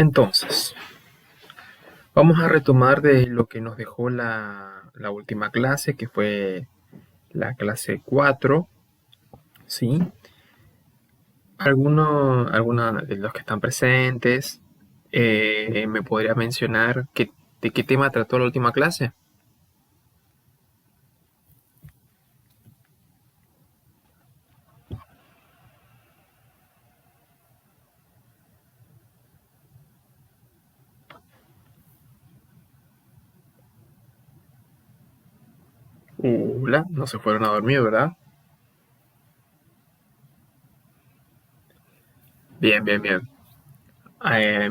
Entonces, vamos a retomar de lo que nos dejó la última clase, que fue la clase 4, ¿sí? Algunos de los que están presentes me podría mencionar de qué tema trató la última clase. Hola, no se fueron a dormir, ¿verdad? Bien, bien, bien.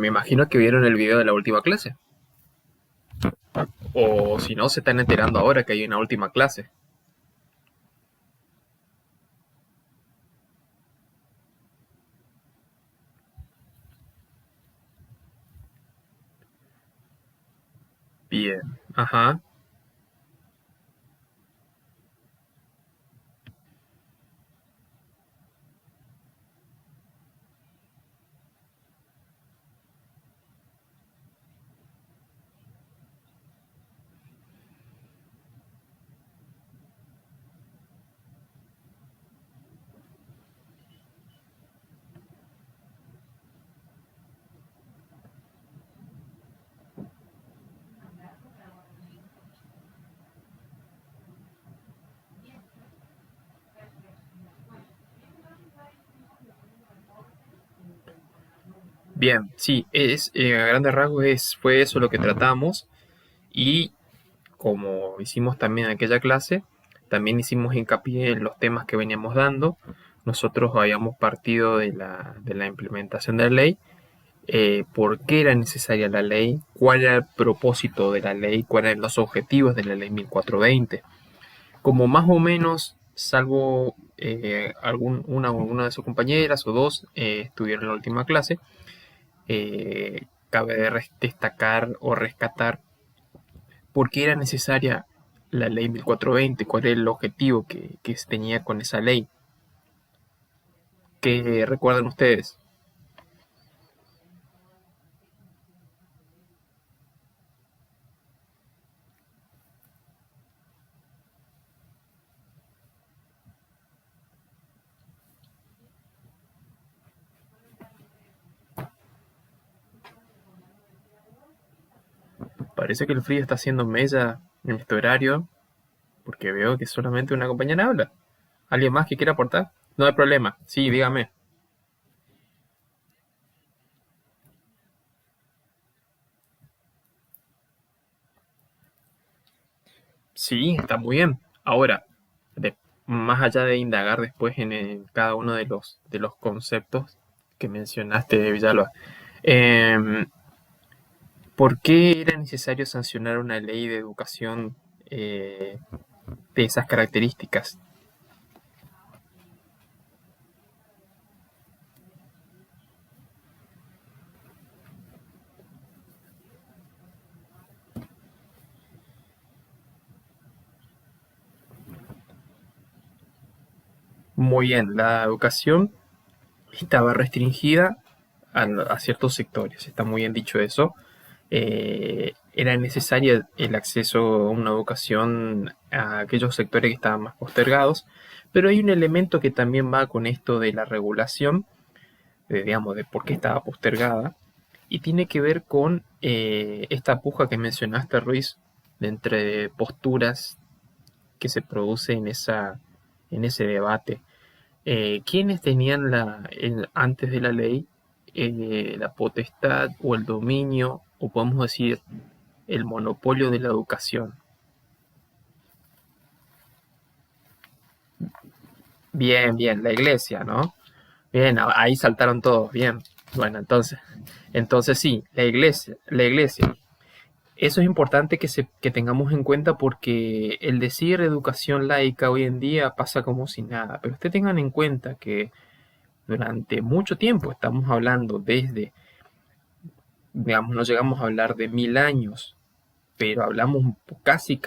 Me imagino que vieron el video de la última clase. O si no, se están enterando ahora que hay una última clase. Bien, ajá. Bien, sí, a grandes rasgos fue eso lo que tratamos y como hicimos también en aquella clase, también hicimos hincapié en los temas que veníamos dando. Nosotros habíamos partido de la implementación de la ley, por qué era necesaria la ley, cuál era el propósito de la ley, cuáles eran los objetivos de la ley 1420. Como más o menos, salvo una de sus compañeras o dos estuvieron en la última clase, cabe destacar o rescatar por qué era necesaria la ley 1420, cuál era el objetivo que se tenía con esa ley. ¿Qué recuerdan ustedes? Parece que el frío está haciendo mella en este horario, porque veo que solamente una compañera habla. ¿Alguien más que quiera aportar? No hay problema. Sí, dígame. Sí, está muy bien. Ahora, más allá de indagar después cada uno de los conceptos que mencionaste, Villalba, em, ¿por qué era necesario sancionar una ley de educación de esas características? Muy bien, la educación estaba restringida a ciertos sectores, está muy bien dicho eso. Era necesaria el acceso a una educación a aquellos sectores que estaban más postergados, pero hay un elemento que también va con esto de la regulación, digamos, de por qué estaba postergada, y tiene que ver con esta puja que mencionaste, Ruiz, de entre posturas que se produce en ese debate. ¿Quiénes tenían antes de la ley la potestad o el dominio, o podemos decir el monopolio de la educación? Bien, bien, la iglesia, ¿no? Bien, ahí saltaron todos, bien. Bueno, entonces sí, la iglesia. Eso es importante que tengamos en cuenta porque el decir educación laica hoy en día pasa como si nada, pero ustedes tengan en cuenta que durante mucho tiempo, estamos hablando desde, digamos, no llegamos a hablar de 1000 años, pero hablamos casi,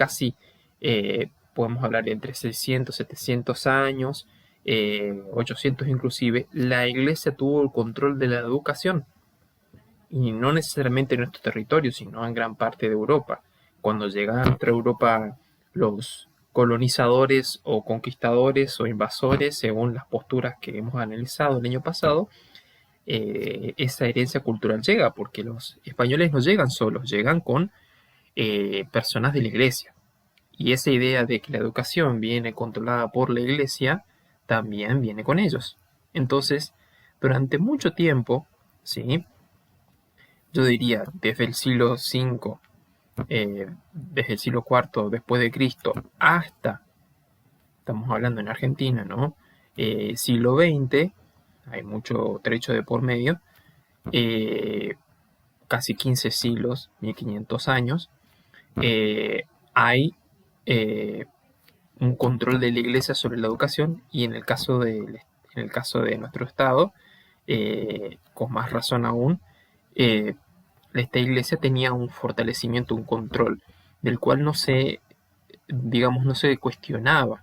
podemos hablar de entre 600, 700 años, 800 inclusive, la iglesia tuvo el control de la educación y no necesariamente en nuestro territorio, sino en gran parte de Europa. Cuando llegan a nuestra Europa los colonizadores o conquistadores o invasores, según las posturas que hemos analizado el año pasado, esa herencia cultural llega, porque los españoles no llegan solos, llegan con personas de la iglesia. Y esa idea de que la educación viene controlada por la iglesia también viene con ellos. Entonces, durante mucho tiempo, ¿sí? Yo diría desde el siglo V, desde el siglo IV después de Cristo, hasta, estamos hablando en Argentina, ¿no? Siglo XX, hay mucho trecho de por medio, casi 15 siglos, 1500 años, hay un control de la iglesia sobre la educación y en el caso de nuestro estado, con más razón aún, esta iglesia tenía un fortalecimiento, un control, del cual no se, digamos, no se cuestionaba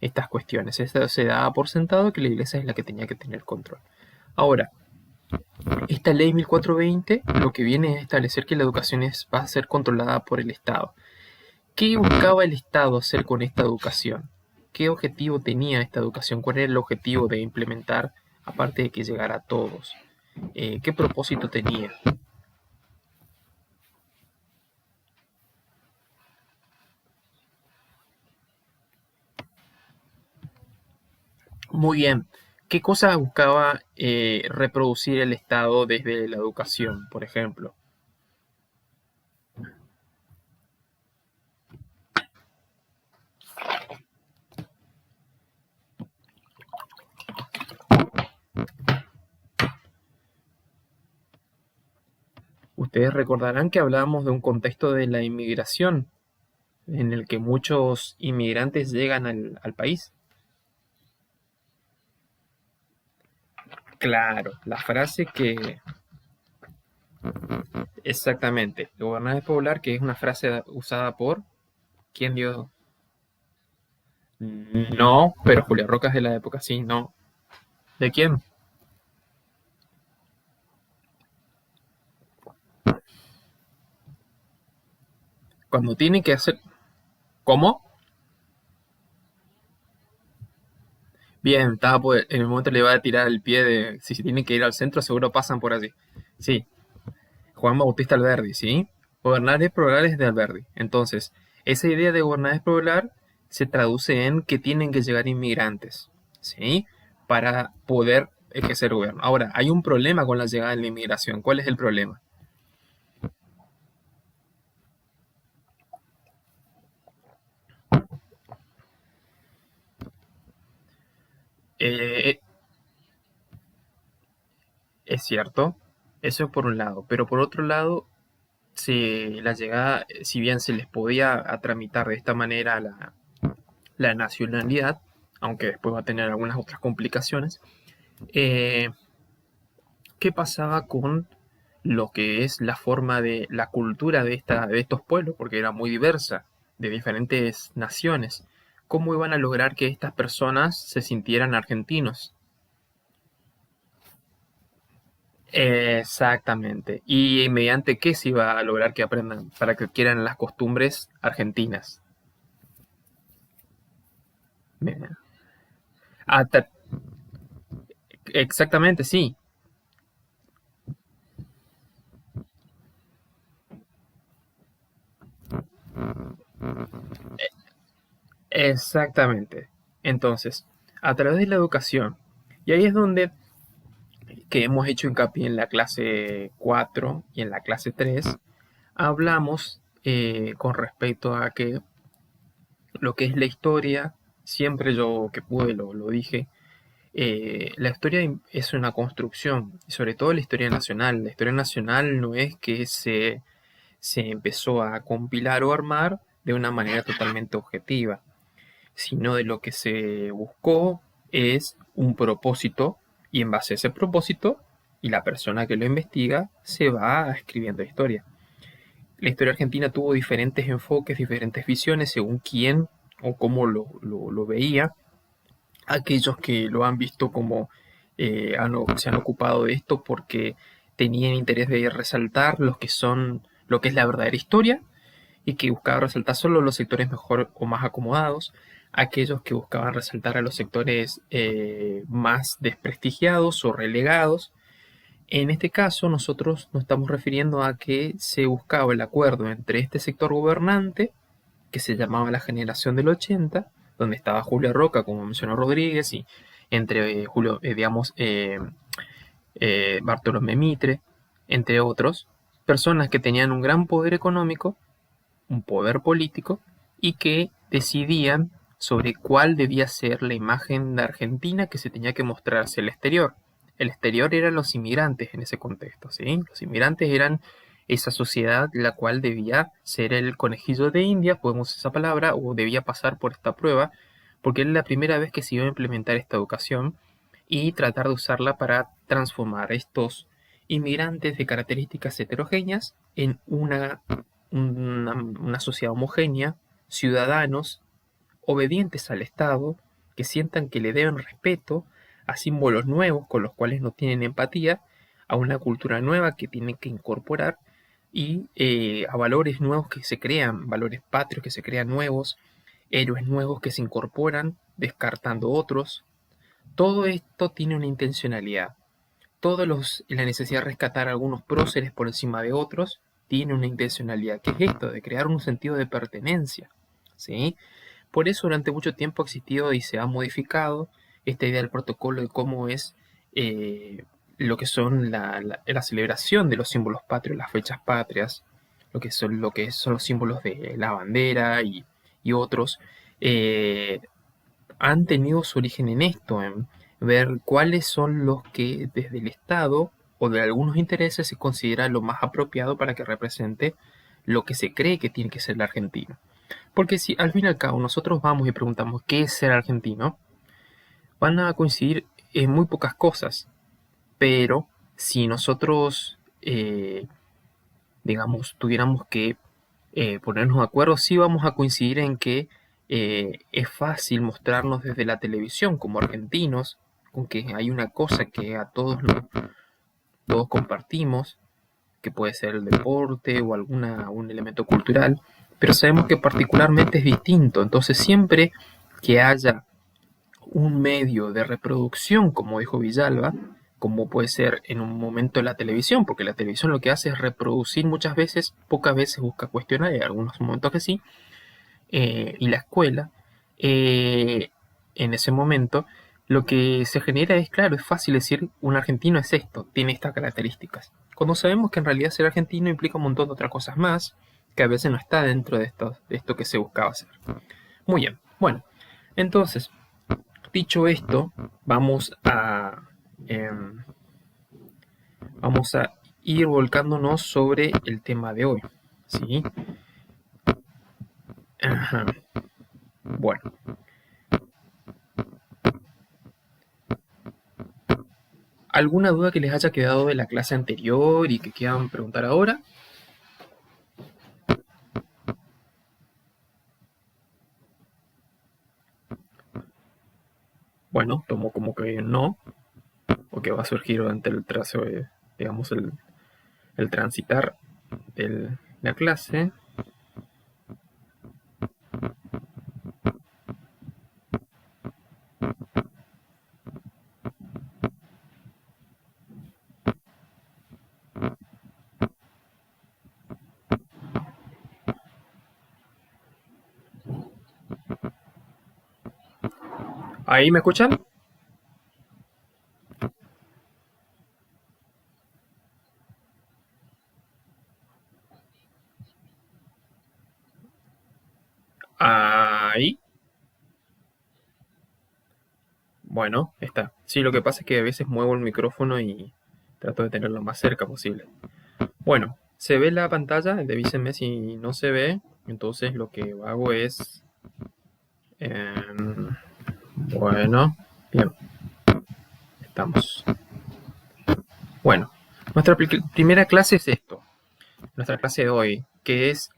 estas cuestiones. Esto se daba por sentado que la iglesia es la que tenía que tener control. Ahora, esta ley 1420 lo que viene es establecer que la educación va a ser controlada por el Estado. ¿Qué buscaba el Estado hacer con esta educación? ¿Qué objetivo tenía esta educación? ¿Cuál era el objetivo de implementar, aparte de que llegara a todos? ¿Qué propósito tenía? Muy bien. ¿Qué cosas buscaba reproducir el Estado desde la educación, por ejemplo? Ustedes recordarán que hablábamos de un contexto de la inmigración, en el que muchos inmigrantes llegan al país. Claro, la frase que exactamente, gobernar es poblar, que es una frase usada por ¿quién dio? No, pero Julia Roca es de la época, sí, no. ¿De quién? Cuando tienen que hacer. ¿Cómo? Bien, estaba en el momento le iba a tirar el pie de si se tienen que ir al centro, seguro pasan por allí. Sí, Juan Bautista Alberdi, ¿sí? Gobernar es poblar es de Alberdi. Entonces, esa idea de gobernar es poblar se traduce en que tienen que llegar inmigrantes, ¿sí? Para poder ejercer gobierno. Ahora, hay un problema con la llegada de la inmigración. ¿Cuál es el problema? Eh, es cierto, eso es por un lado, pero por otro lado, la llegada, si bien se les podía tramitar de esta manera la nacionalidad, aunque después va a tener algunas otras complicaciones, eh, ¿qué pasaba con lo que es la forma de la cultura de estos pueblos? Porque era muy diversa, de diferentes naciones. ¿Cómo iban a lograr que estas personas se sintieran argentinos? Exactamente. ¿Y mediante qué se iba a lograr que aprendan para que quieran las costumbres argentinas? Bien. Ah, exactamente, sí. Exactamente. Entonces, a través de la educación, y ahí es donde que hemos hecho hincapié en la clase 4 y en la clase 3 hablamos con respecto a que lo que es la historia, siempre yo que pude lo dije, la historia es una construcción, y sobre todo la historia nacional. La historia nacional no es que se empezó a compilar o armar de una manera totalmente objetiva, sino de lo que se buscó es un propósito y en base a ese propósito y la persona que lo investiga se va escribiendo historia. La historia argentina tuvo diferentes enfoques, diferentes visiones según quién o cómo lo veía. Aquellos que lo han visto como se han ocupado de esto porque tenían interés de resaltar lo que es la verdadera historia y que buscaba resaltar solo los sectores mejor o más acomodados, aquellos que buscaban resaltar a los sectores más desprestigiados o relegados. En este caso, nosotros nos estamos refiriendo a que se buscaba el acuerdo entre este sector gobernante, que se llamaba la generación del 80, donde estaba Julio Roca, como mencionó Rodríguez, y entre Bartolomé Mitre, entre otros, personas que tenían un gran poder económico, un poder político, y que decidían sobre cuál debía ser la imagen de Argentina que se tenía que mostrar hacia el exterior. El exterior eran los inmigrantes en ese contexto, ¿sí? Los inmigrantes eran esa sociedad la cual debía ser el conejillo de India, podemos usar esa palabra, o debía pasar por esta prueba, porque era la primera vez que se iba a implementar esta educación y tratar de usarla para transformar estos inmigrantes de características heterogéneas en una sociedad homogénea, ciudadanos obedientes al Estado, que sientan que le deben respeto a símbolos nuevos con los cuales no tienen empatía, a una cultura nueva que tienen que incorporar y a valores nuevos que se crean, valores patrios que se crean nuevos, héroes nuevos que se incorporan, descartando otros. Todo esto tiene una intencionalidad. La necesidad de rescatar a algunos próceres por encima de otros tiene una intencionalidad, que es esto, de crear un sentido de pertenencia, ¿sí? Por eso durante mucho tiempo ha existido y se ha modificado esta idea del protocolo de cómo es lo que son la celebración de los símbolos patrios, las fechas patrias, lo que son los símbolos de la bandera y otros, eh, han tenido su origen en esto, en ver cuáles son los que desde el Estado o de algunos intereses se considera lo más apropiado para que represente lo que se cree que tiene que ser el argentino. Porque si al fin y al cabo nosotros vamos y preguntamos qué es ser argentino, van a coincidir en muy pocas cosas. Pero si nosotros, digamos, tuviéramos que ponernos de acuerdo, sí vamos a coincidir en que es fácil mostrarnos desde la televisión como argentinos, con que hay una cosa que a todos compartimos, que puede ser el deporte o un elemento cultural, pero sabemos que particularmente es distinto. Entonces siempre que haya un medio de reproducción, como dijo Villalba, como puede ser en un momento la televisión, porque la televisión lo que hace es reproducir muchas veces, pocas veces busca cuestionar, y en algunos momentos que sí, y la escuela, en ese momento, lo que se genera es, claro, es fácil decir, un argentino es esto, tiene estas características. Cuando sabemos que en realidad ser argentino implica un montón de otras cosas más, que a veces no está dentro de esto que se buscaba hacer. Muy bien, bueno, entonces, dicho esto, em, vamos a ir volcándonos sobre el tema de hoy, ¿sí? Ajá. Bueno, ¿alguna duda que les haya quedado de la clase anterior y que quieran preguntar ahora? Bueno, tomo como que no, o que va a surgir durante el trazo, digamos, el transitar de la clase. ¿Ahí me escuchan? Ahí. Bueno, está. Sí, lo que pasa es que a veces muevo el micrófono y trato de tenerlo más cerca posible. Bueno, ¿se ve la pantalla? Avísenme si no se ve. Entonces lo que hago es... bueno, bien, estamos. Bueno, nuestra primera clase es esto. Nuestra clase de hoy, que es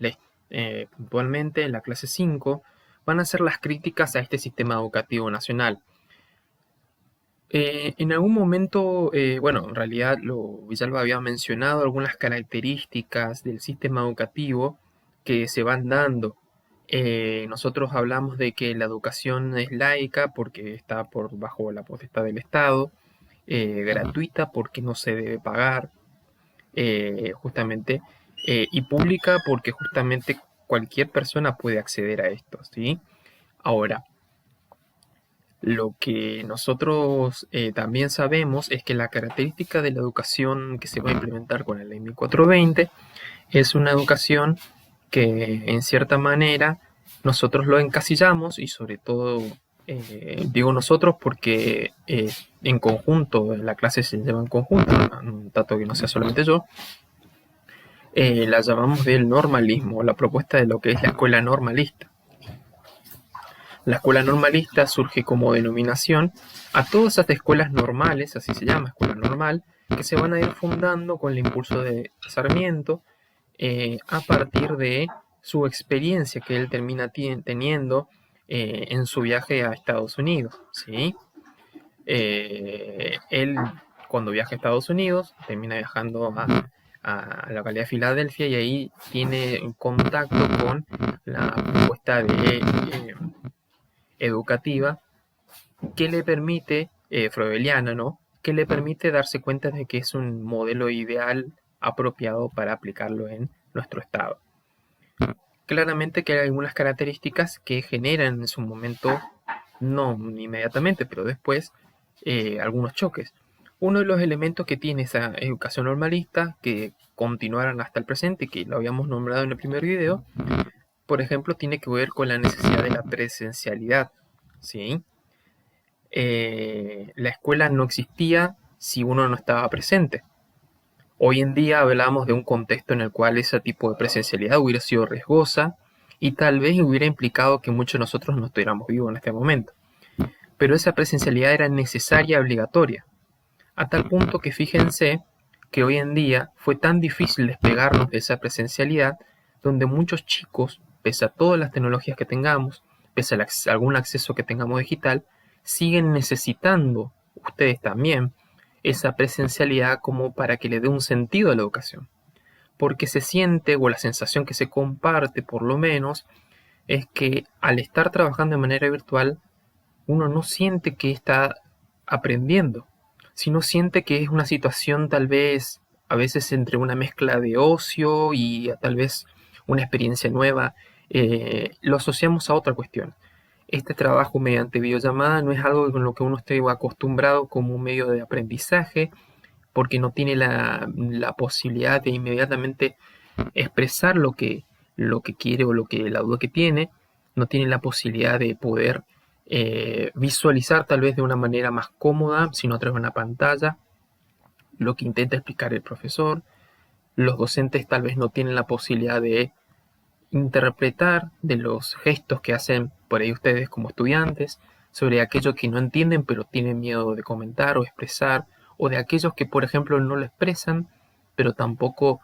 puntualmente en la clase 5, van a ser las críticas a este sistema educativo nacional. En algún momento, bueno, en realidad ya lo había mencionado, algunas características del sistema educativo que se van dando. Nosotros hablamos de que la educación es laica porque está bajo la potestad del Estado, gratuita porque no se debe pagar, justamente, y pública porque justamente cualquier persona puede acceder a esto, ¿sí? Ahora, lo que nosotros también sabemos es que la característica de la educación que se va a implementar con la ley 1420 es una educación que en cierta manera nosotros lo encasillamos y sobre todo digo nosotros porque en conjunto, la clase se lleva en conjunto, un dato que no sea solamente yo, la llamamos del normalismo, la propuesta de lo que es la escuela normalista. La escuela normalista surge como denominación a todas esas escuelas normales, así se llama, escuela normal, que se van a ir fundando con el impulso de Sarmiento a partir de su experiencia que él termina teniendo en su viaje a Estados Unidos. ¿Sí? Él, cuando viaja a Estados Unidos, termina viajando a la localidad de Filadelfia y ahí tiene contacto con la propuesta de educativa que le permite, freudiana, ¿no? Que le permite darse cuenta de que es un modelo ideal apropiado para aplicarlo en nuestro estado. Claramente que hay algunas características que generan en su momento, no inmediatamente, pero después, algunos choques. Uno de los elementos que tiene esa educación normalista, que continuaron hasta el presente, que lo habíamos nombrado en el primer video, por ejemplo, tiene que ver con la necesidad de la presencialidad. ¿Sí? La escuela no existía si uno no estaba presente. Hoy en día hablamos de un contexto en el cual ese tipo de presencialidad hubiera sido riesgosa y tal vez hubiera implicado que muchos de nosotros no estuviéramos vivos en este momento. Pero esa presencialidad era necesaria y obligatoria, a tal punto que fíjense que hoy en día fue tan difícil despegarnos de esa presencialidad, donde muchos chicos, pese a todas las tecnologías que tengamos, pese a algún acceso que tengamos digital, siguen necesitando, ustedes también, esa presencialidad como para que le dé un sentido a la educación. Porque se siente, o la sensación que se comparte por lo menos, es que al estar trabajando de manera virtual, uno no siente que está aprendiendo, sino siente que es una situación tal vez a veces entre una mezcla de ocio y tal vez una experiencia nueva. Lo asociamos a otra cuestión. Este trabajo mediante videollamada no es algo con lo que uno esté acostumbrado como un medio de aprendizaje, porque no tiene la posibilidad de inmediatamente expresar lo que quiere o la duda que tiene, no tiene la posibilidad de poder visualizar tal vez de una manera más cómoda, sino a través de una pantalla, lo que intenta explicar el profesor. Los docentes tal vez no tienen la posibilidad de interpretar de los gestos que hacen por ahí ustedes como estudiantes, sobre aquello que no entienden pero tienen miedo de comentar o expresar, o de aquellos que por ejemplo no lo expresan pero tampoco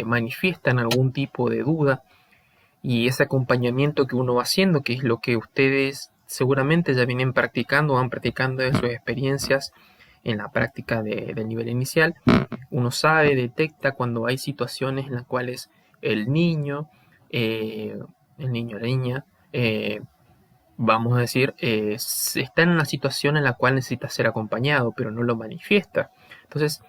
manifiestan algún tipo de duda, y ese acompañamiento que uno va haciendo, que es lo que ustedes seguramente ya vienen practicando o van practicando de sus experiencias en la práctica del nivel inicial, uno sabe, detecta cuando hay situaciones en las cuales el niño, eh, el niño o la niña, vamos a decir, está en una situación en la cual necesita ser acompañado, pero no lo manifiesta. Entonces,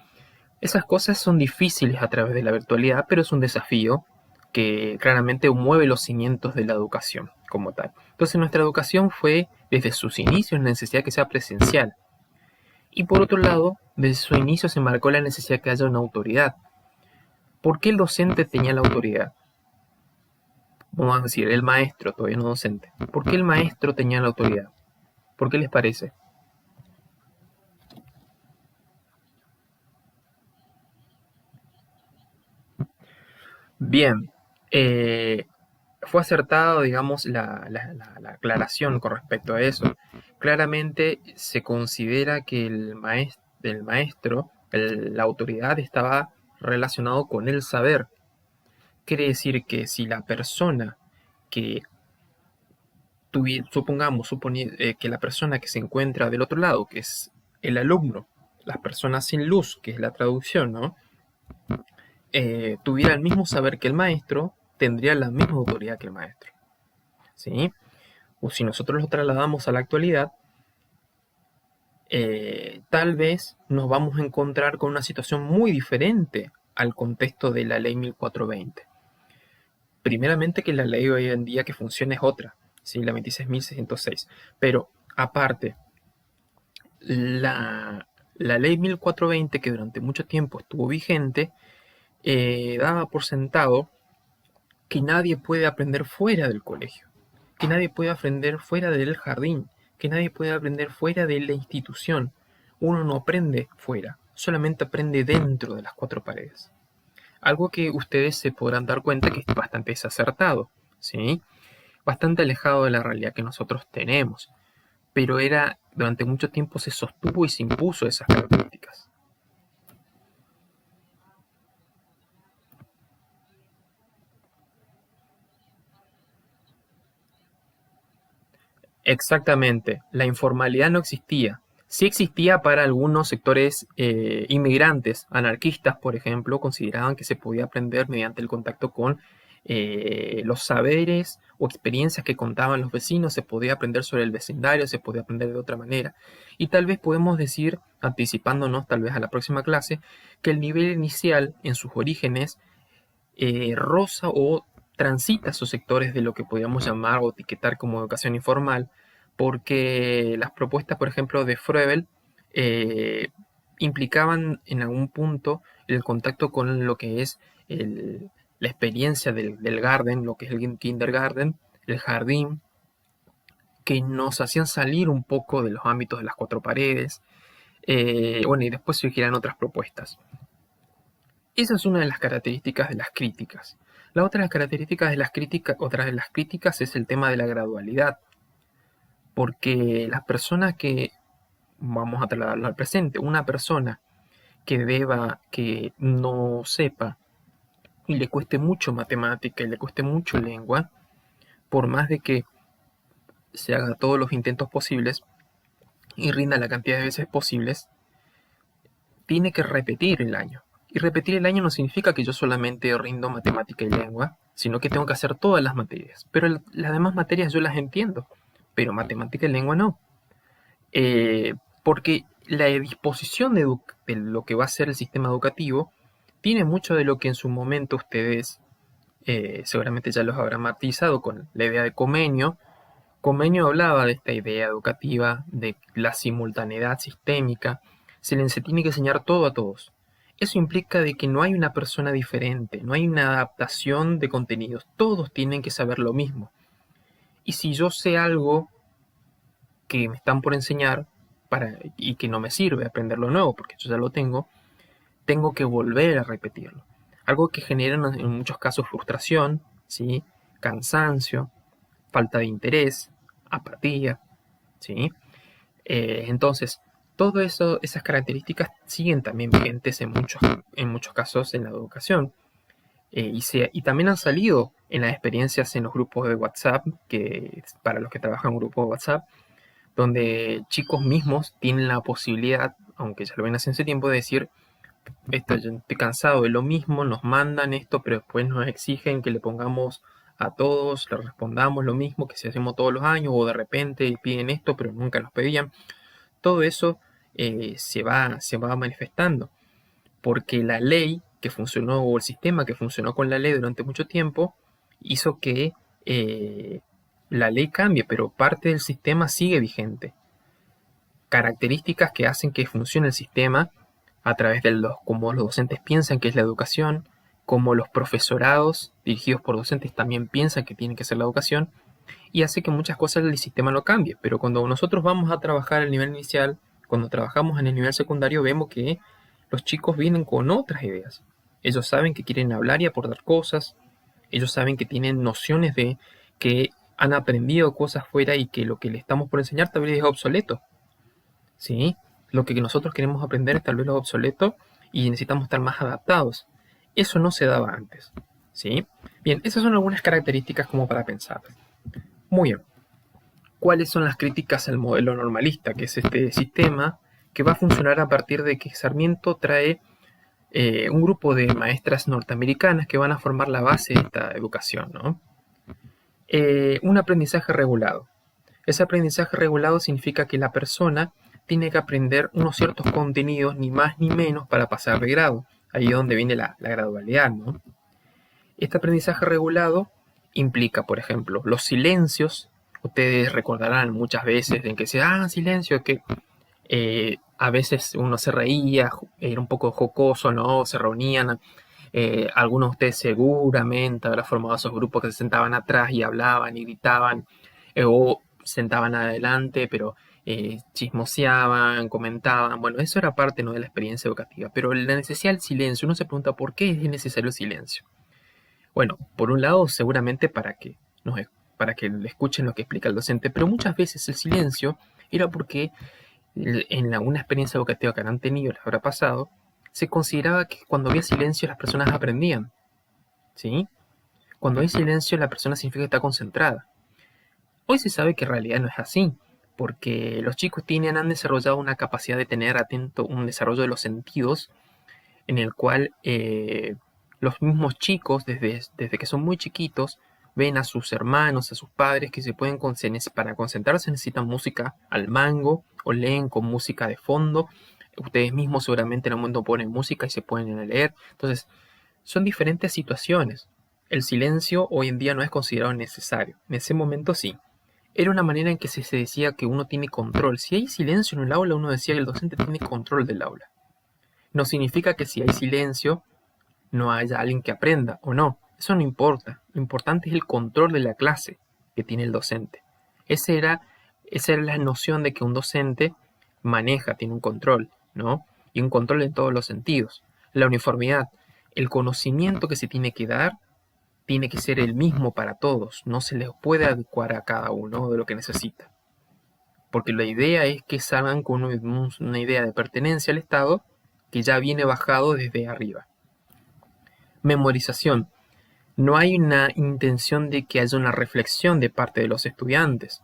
esas cosas son difíciles a través de la virtualidad, pero es un desafío que claramente mueve los cimientos de la educación como tal. Entonces nuestra educación fue desde sus inicios la necesidad que sea presencial. Y por otro lado, desde su inicio se marcó la necesidad que haya una autoridad. ¿Por qué el docente tenía la autoridad? Vamos a decir, el maestro, todavía no docente. ¿Por qué el maestro tenía la autoridad? ¿Por qué les parece? Bien, fue acertado, digamos, la aclaración con respecto a eso. Claramente se considera que el maestro, la autoridad estaba relacionado con el saber. Quiere decir que si la persona que supongamos que la persona que se encuentra del otro lado, que es el alumno, las personas sin luz, que es la traducción, ¿no? Tuviera el mismo saber que el maestro, tendría la misma autoridad que el maestro, ¿sí? O si nosotros lo trasladamos a la actualidad, tal vez nos vamos a encontrar con una situación muy diferente al contexto de la ley 1420. Primeramente que la ley hoy en día que funciona es otra, ¿sí? La 26.606. Pero aparte, la ley 1420 que durante mucho tiempo estuvo vigente, daba por sentado que nadie puede aprender fuera del colegio, que nadie puede aprender fuera del jardín, que nadie puede aprender fuera de la institución. Uno no aprende fuera, solamente aprende dentro de las cuatro paredes. Algo que ustedes se podrán dar cuenta que es bastante desacertado, ¿sí? Bastante alejado de la realidad que nosotros tenemos. Pero durante mucho tiempo se sostuvo y se impuso esas características. Exactamente, la informalidad no existía. Sí existía para algunos sectores inmigrantes, anarquistas, por ejemplo, consideraban que se podía aprender mediante el contacto con los saberes o experiencias que contaban los vecinos, se podía aprender sobre el vecindario, se podía aprender de otra manera. Y tal vez podemos decir, anticipándonos tal vez a la próxima clase, que el nivel inicial en sus orígenes roza o transita esos sectores de lo que podríamos llamar o etiquetar como educación informal, porque las propuestas, por ejemplo, de Froebel eh, implicaban en algún punto el contacto con lo que es la experiencia del garden, lo que es el kindergarten, el jardín, que nos hacían salir un poco de los ámbitos de las cuatro paredes. Bueno, y después surgirán otras propuestas. Esa es una de las características de las críticas. La otra de las características de las críticas, otra de las críticas es el tema de la gradualidad, porque las personas que, vamos a trasladarlo al presente, una persona que no sepa y le cueste mucho matemática y le cueste mucho lengua, por más de que se haga todos los intentos posibles y rinda la cantidad de veces posibles, tiene que repetir el año. Y repetir el año no significa que yo solamente rindo matemática y lengua, sino que tengo que hacer todas las materias. Pero las demás materias yo las entiendo, pero matemática y lengua no. Porque la disposición de lo que va a ser el sistema educativo tiene mucho de lo que en su momento ustedes seguramente ya los habrán matizado con la idea de Comenio. Comenio hablaba de esta idea educativa, de la simultaneidad sistémica. Se les tiene que enseñar todo a todos. Eso implica de que no hay una persona diferente, no hay una adaptación de contenidos. Todos tienen que saber lo mismo. Y si yo sé algo que me están por enseñar y que no me sirve aprender lo nuevo, porque yo ya lo tengo que volver a repetirlo. Algo que genera en muchos casos frustración, ¿sí? Cansancio, falta de interés, apatía, ¿sí? Entonces, todo eso, esas características siguen también vigentes en muchos casos en la educación. Y también han salido en las experiencias en los grupos de WhatsApp, que para los que trabajan en grupos de WhatsApp, donde chicos mismos tienen la posibilidad, aunque ya lo ven hace tiempo, de decir, yo estoy cansado de lo mismo, nos mandan esto, pero después nos exigen que le pongamos a todos, le respondamos lo mismo que si hacemos todos los años, o de repente piden esto, pero nunca nos pedían. Todo eso se va manifestando, porque la ley que funcionó, o el sistema que funcionó con la ley durante mucho tiempo, hizo que la ley cambie, pero parte del sistema sigue vigente. Características que hacen que funcione el sistema a través de cómo los docentes piensan que es la educación, cómo los profesorados dirigidos por docentes también piensan que tiene que ser la educación, y hace que muchas cosas del sistema no cambie. Pero cuando nosotros vamos a trabajar el nivel inicial, cuando trabajamos en el nivel secundario, vemos que los chicos vienen con otras ideas. Ellos saben que quieren hablar y aportar cosas, ellos saben que tienen nociones de que han aprendido cosas fuera y que lo que le estamos por enseñar tal vez es obsoleto, ¿sí? Lo que nosotros queremos aprender es tal vez lo obsoleto y necesitamos estar más adaptados. Eso no se daba antes, ¿sí? Bien, esas son algunas características como para pensar. Muy bien. ¿Cuáles son las críticas al modelo normalista, que es este sistema que va a funcionar a partir de que Sarmiento trae un grupo de maestras norteamericanas que van a formar la base de esta educación, ¿no? Un aprendizaje regulado. Ese aprendizaje regulado significa que la persona tiene que aprender unos ciertos contenidos, ni más ni menos, para pasar de grado. Ahí es donde viene la gradualidad, ¿no? Este aprendizaje regulado implica, por ejemplo, los silencios. Ustedes recordarán muchas veces en que se silencio, que a veces uno se reía, era un poco jocoso, ¿no? Se reunían. Algunos de ustedes seguramente habrán formado esos grupos que se sentaban atrás y hablaban y gritaban, o sentaban adelante, pero chismoseaban, comentaban. Bueno, eso era parte, ¿no?, de la experiencia educativa. Pero la necesidad del silencio, uno se pregunta por qué es necesario el silencio. Bueno, por un lado, seguramente para que le escuchen lo que explica el docente, pero muchas veces el silencio era porque en una experiencia educativa que han tenido, les habrá pasado, se consideraba que cuando había silencio las personas aprendían, ¿sí? Cuando hay silencio la persona significa que está concentrada. Hoy se sabe que en realidad no es así, porque los chicos han desarrollado una capacidad de tener atento un desarrollo de los sentidos en el cual los mismos chicos, desde que son muy chiquitos, ven a sus hermanos, a sus padres que para concentrarse necesitan música al mango o leen con música de fondo. Ustedes mismos seguramente en un momento ponen música y se pueden leer. Entonces, son diferentes situaciones. El silencio hoy en día no es considerado necesario. En ese momento sí. Era una manera en que se decía que uno tiene control. Si hay silencio en el aula, uno decía que el docente tiene control del aula. No significa que si hay silencio no haya alguien que aprenda o no. Eso no importa. Lo importante es el control de la clase que tiene el docente. Esa era la noción de que un docente tiene un control, ¿no? Y un control en todos los sentidos. La uniformidad, el conocimiento que se tiene que dar, tiene que ser el mismo para todos. No se les puede adecuar a cada uno de lo que necesita. Porque la idea es que salgan con una idea de pertenencia al Estado que ya viene bajado desde arriba. Memorización. No hay una intención de que haya una reflexión de parte de los estudiantes.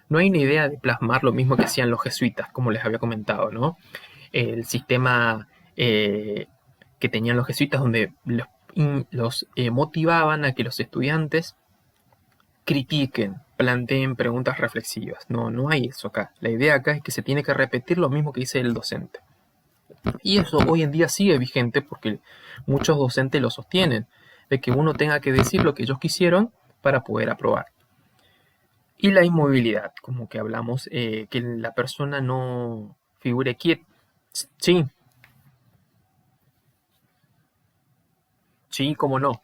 No hay una idea de plasmar lo mismo que hacían los jesuitas, como les había comentado, ¿no? El sistema que tenían los jesuitas, donde los motivaban a que los estudiantes critiquen, planteen preguntas reflexivas. No hay eso acá. La idea acá es que se tiene que repetir lo mismo que dice el docente. Y eso hoy en día sigue vigente porque muchos docentes lo sostienen, de que uno tenga que decir lo que ellos quisieron para poder aprobar. Y la inmovilidad, como que hablamos, que la persona no figure quieta. Sí, cómo no.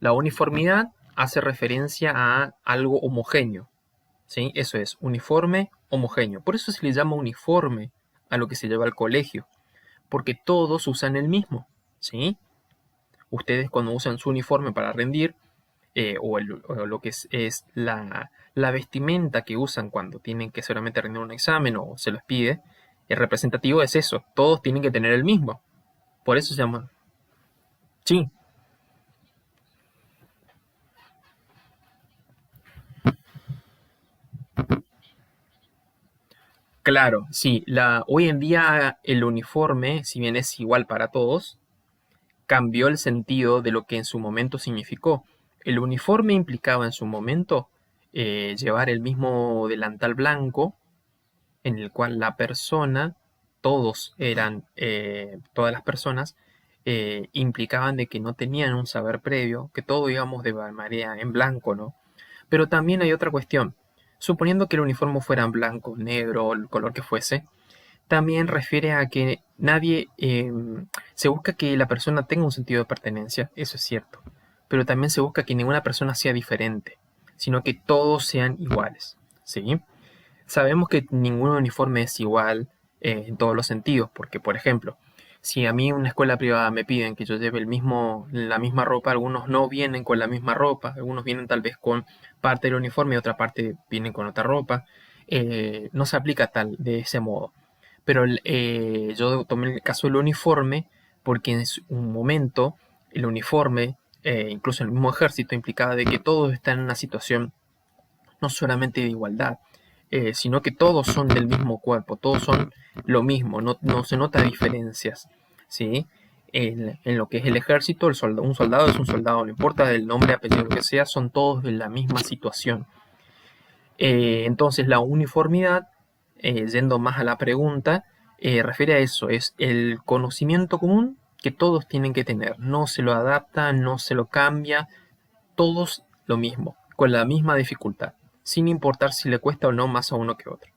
La uniformidad hace referencia a algo homogéneo. ¿Sí? Eso es, uniforme, homogéneo. Por eso se le llama uniforme a lo que se lleva al colegio, porque todos usan el mismo, ¿sí? Ustedes cuando usan su uniforme para rendir, o lo que es la vestimenta que usan cuando tienen que solamente rendir un examen o se los pide, el representativo es eso, todos tienen que tener el mismo. Por eso se llama... Sí, claro, sí. Hoy en día el uniforme, si bien es igual para todos, cambió el sentido de lo que en su momento significó. El uniforme implicaba en su momento llevar el mismo delantal blanco, en el cual la persona, todas las personas, implicaban de que no tenían un saber previo, que todo íbamos de manera en blanco, ¿no? Pero también hay otra cuestión. Suponiendo que el uniforme fuera en blanco, negro, el color que fuese, también refiere a que nadie, se busca que la persona tenga un sentido de pertenencia, eso es cierto, pero también se busca que ninguna persona sea diferente, sino que todos sean iguales, ¿sí? Sabemos que ningún uniforme es igual en todos los sentidos, porque por ejemplo, si a mí en una escuela privada me piden que yo lleve la misma ropa, algunos no vienen con la misma ropa, algunos vienen tal vez con parte del uniforme y otra parte vienen con otra ropa, no se aplica tal de ese modo. Pero yo tomé el caso del uniforme porque en un momento el uniforme, incluso en el mismo ejército, implicaba de que todos están en una situación no solamente de igualdad, sino que todos son del mismo cuerpo, todos son lo mismo, no se nota diferencias, ¿sí? En lo que es el ejército, un soldado es un soldado, no importa el nombre, apellido que sea, son todos de la misma situación. Entonces la uniformidad, yendo más a la pregunta, refiere a eso, es el conocimiento común que todos tienen que tener, no se lo adapta, no se lo cambia, todos lo mismo, con la misma dificultad, sin importar si le cuesta o no más a uno que a otro.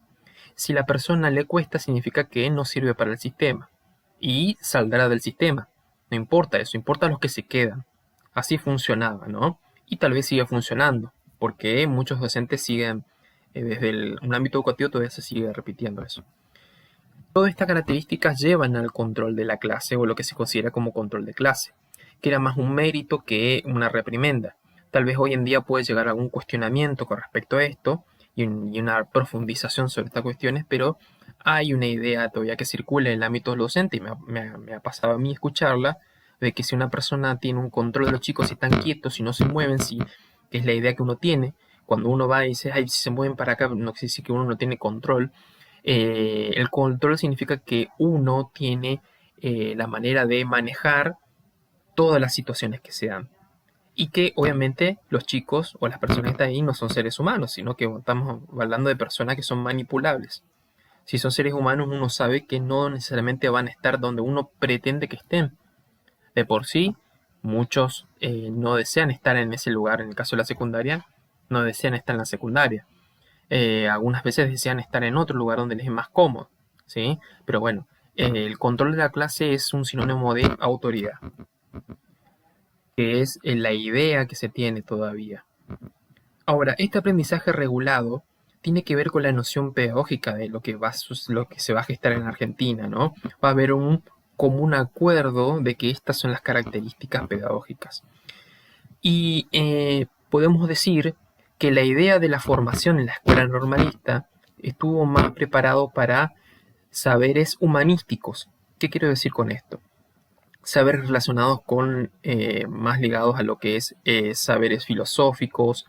Si la persona le cuesta, significa que no sirve para el sistema y saldrá del sistema. No importa eso, importa los que se quedan. Así funcionaba, ¿no? Y tal vez siga funcionando, porque muchos docentes siguen, desde un ámbito educativo todavía se sigue repitiendo eso. Todas estas características llevan al control de la clase o lo que se considera como control de clase, que era más un mérito que una reprimenda. Tal vez hoy en día puede llegar a algún cuestionamiento con respecto a esto y una profundización sobre estas cuestiones, pero hay una idea todavía que circula en el ámbito docente y me ha pasado a mí escucharla, de que si una persona tiene un control de los chicos, si están quietos, si no se mueven, que es la idea que uno tiene, cuando uno va y dice, ay, si se mueven para acá, no quiere decir que uno no tiene control. El control significa que uno tiene la manera de manejar todas las situaciones que se dan. Y que obviamente los chicos o las personas que están ahí no son seres humanos, sino que estamos hablando de personas que son manipulables. Si son seres humanos, uno sabe que no necesariamente van a estar donde uno pretende que estén. De por sí, muchos no desean estar en ese lugar. En el caso de la secundaria, no desean estar en la secundaria. Algunas veces desean estar en otro lugar donde les es más cómodo, ¿sí? Pero bueno, el control de la clase es un sinónimo de autoridad, que es la idea que se tiene todavía. Ahora, este aprendizaje regulado tiene que ver con la noción pedagógica de lo que se va a gestar en Argentina, ¿no? Va a haber un común acuerdo de que estas son las características pedagógicas. Y podemos decir que la idea de la formación en la escuela normalista estuvo más preparado para saberes humanísticos. ¿Qué quiero decir con esto? Saberes relacionados con, más ligados a lo que es saberes filosóficos,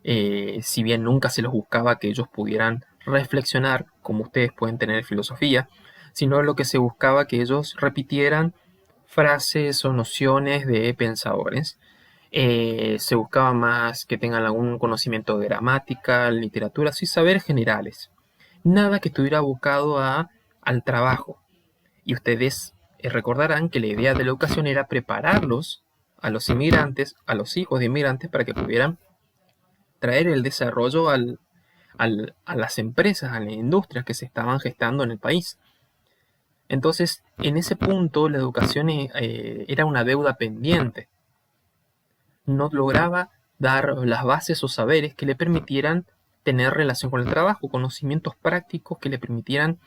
si bien nunca se los buscaba que ellos pudieran reflexionar como ustedes pueden tener filosofía, sino lo que se buscaba que ellos repitieran frases o nociones de pensadores. Se buscaba más que tengan algún conocimiento de gramática, literatura, sí, saberes generales. Nada que estuviera abocado al trabajo. Y ustedes recordarán que la idea de la educación era prepararlos a los inmigrantes, a los hijos de inmigrantes, para que pudieran traer el desarrollo a las empresas, a las industrias que se estaban gestando en el país. Entonces, en ese punto, la educación era una deuda pendiente. No lograba dar las bases o saberes que le permitieran tener relación con el trabajo, conocimientos prácticos que le permitieran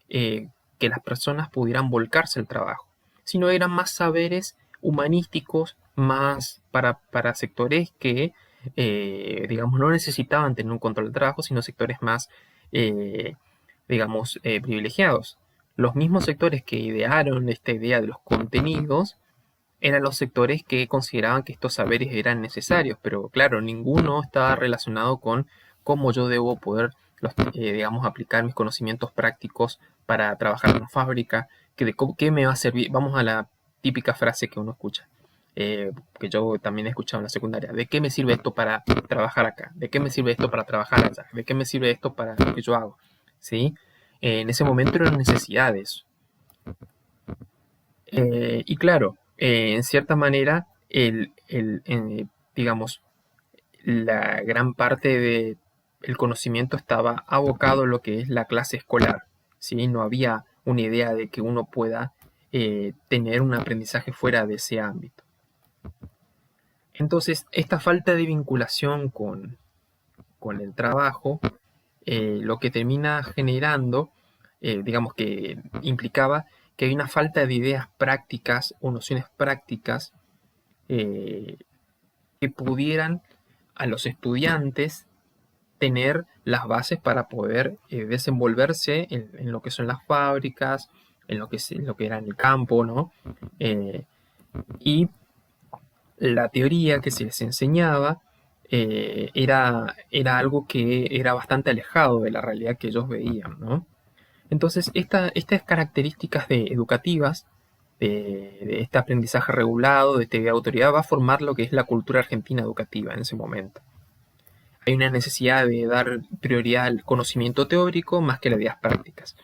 que las personas pudieran volcarse al trabajo, sino eran más saberes humanísticos, más para sectores que, digamos, no necesitaban tener un control del trabajo, sino sectores más, digamos, privilegiados. Los mismos sectores que idearon esta idea de los contenidos eran los sectores que consideraban que estos saberes eran necesarios, pero claro, ninguno estaba relacionado con cómo yo debo poder, digamos, aplicar mis conocimientos prácticos para trabajar en una fábrica, qué me va a servir. Vamos a la típica frase que uno escucha, que yo también he escuchado en la secundaria: ¿de qué me sirve esto para trabajar acá? ¿De qué me sirve esto para trabajar allá? ¿De qué me sirve esto para lo que yo hago? ¿Sí? En ese momento eran necesidades. Y claro, en cierta manera, digamos, la gran parte del conocimiento estaba abocado a lo que es la clase escolar, ¿sí? No había una idea de que uno pueda tener un aprendizaje fuera de ese ámbito. Entonces, esta falta de vinculación con el trabajo, lo que termina generando, digamos que implicaba que hay una falta de ideas prácticas o nociones prácticas que pudieran a los estudiantes tener las bases para poder desenvolverse en lo que son las fábricas, en lo que era en el campo, ¿no? Y la teoría que se les enseñaba era algo que era bastante alejado de la realidad que ellos veían, ¿no? Entonces, estas características educativas, de este aprendizaje regulado, de esta autoridad, va a formar lo que es la cultura argentina educativa en ese momento. Hay una necesidad de dar prioridad al conocimiento teórico más que las ideas prácticas.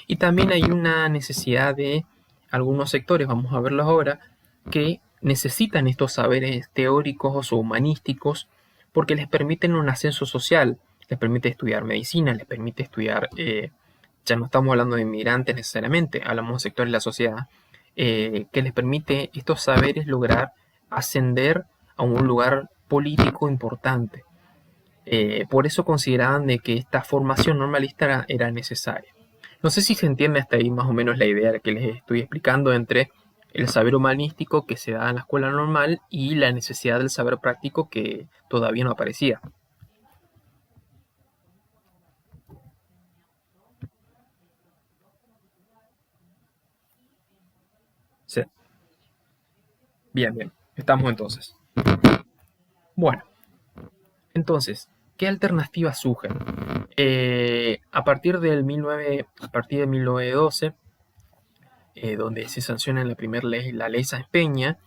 Y también hay una necesidad de algunos sectores, vamos a verlos ahora, que necesitan estos saberes teóricos o humanísticos porque les permiten un ascenso social, les permite estudiar medicina, les permite estudiar, ya no estamos hablando de inmigrantes necesariamente, hablamos de sectores de la sociedad, que les permite estos saberes lograr ascender a un lugar político importante. Por eso consideraban de que esta formación normalista era necesaria. No sé si se entiende hasta ahí más o menos la idea que les estoy explicando entre el saber humanístico que se da en la escuela normal y la necesidad del saber práctico que todavía no aparecía. Sí. Bien, bien. Estamos entonces. Bueno, entonces, ¿qué alternativas surgen? A partir de 1912, donde se sanciona la primera ley, la ley Sáenz Peña,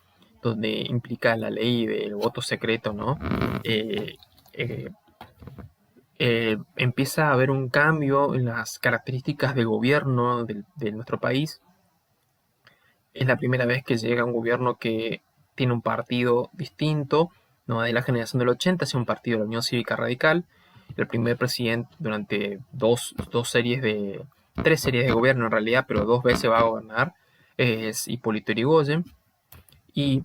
donde implica la ley del voto secreto, ¿no? Eh, eh, Empieza a haber un cambio en las características de gobierno de nuestro país. Es la primera vez que llega un gobierno que tiene un partido distinto, no de la generación del 80, sino un partido de la Unión Cívica Radical. El primer presidente durante tres series de gobierno en realidad, pero dos veces va a gobernar, es Hipólito Yrigoyen. Y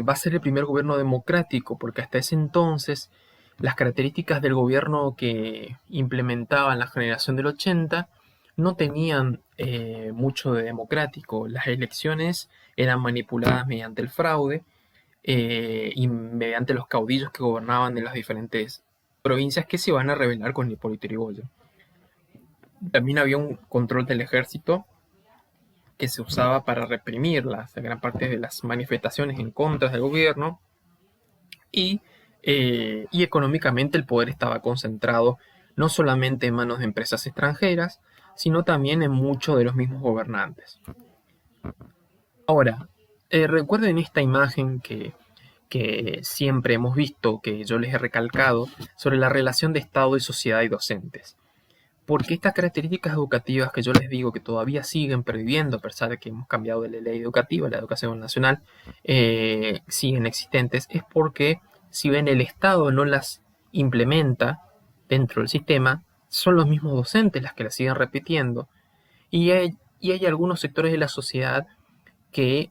va a ser el primer gobierno democrático, porque hasta ese entonces las características del gobierno que implementaban la generación del 80 no tenían mucho de democrático. Las elecciones eran manipuladas mediante el fraude y mediante los caudillos que gobernaban de las diferentes provincias que se van a rebelar con Hipólito Yrigoyen. También había un control del ejército que se usaba para reprimir la gran parte de las manifestaciones en contra del gobierno y, y económicamente el poder estaba concentrado no solamente en manos de empresas extranjeras, sino también en muchos de los mismos gobernantes. Ahora, recuerden esta imagen que siempre hemos visto, que yo les he recalcado, sobre la relación de Estado y sociedad y docentes. Porque estas características educativas que yo les digo que todavía siguen perviviendo, a pesar de que hemos cambiado de la ley educativa, la educación nacional, siguen existentes, es porque si bien el Estado no las implementa dentro del sistema, son los mismos docentes las que las siguen repitiendo. Y hay algunos sectores de la sociedad que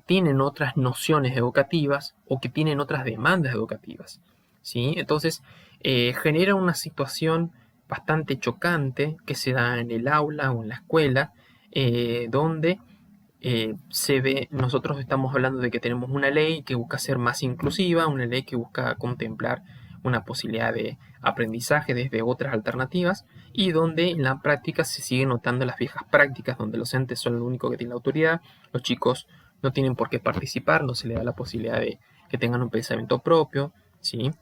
tienen otras nociones educativas o que tienen otras demandas educativas, ¿sí? Entonces, genera una situación bastante chocante que se da en el aula o en la escuela, donde se ve, nosotros estamos hablando de que tenemos una ley que busca ser más inclusiva, una ley que busca contemplar una posibilidad de aprendizaje desde otras alternativas y donde en la práctica se siguen notando las viejas prácticas donde los entes son lo único que tienen la autoridad, los chicos no tienen por qué participar, no se les da la posibilidad de que tengan un pensamiento propio, ¿sí?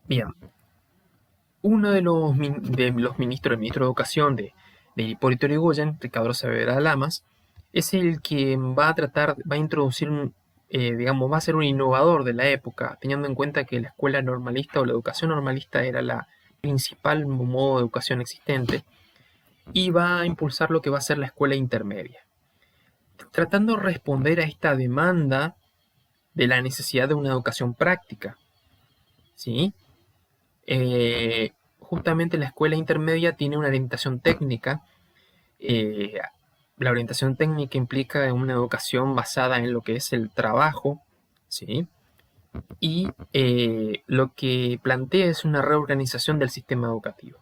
Bien, uno de los ministros, el ministro de Educación de Hipólito Yrigoyen, Ricardo Saavedra Lamas, es el que va a introducir digamos, va a ser un innovador de la época, teniendo en cuenta que la escuela normalista o la educación normalista era la principal modo de educación existente, y va a impulsar lo que va a ser la escuela intermedia, tratando de responder a esta demanda de la necesidad de una educación práctica, ¿sí? Justamente la escuela intermedia tiene una orientación técnica. eh, la orientación técnica implica una educación basada en lo que es el trabajo, ¿sí? Y lo que plantea es una reorganización del sistema educativo.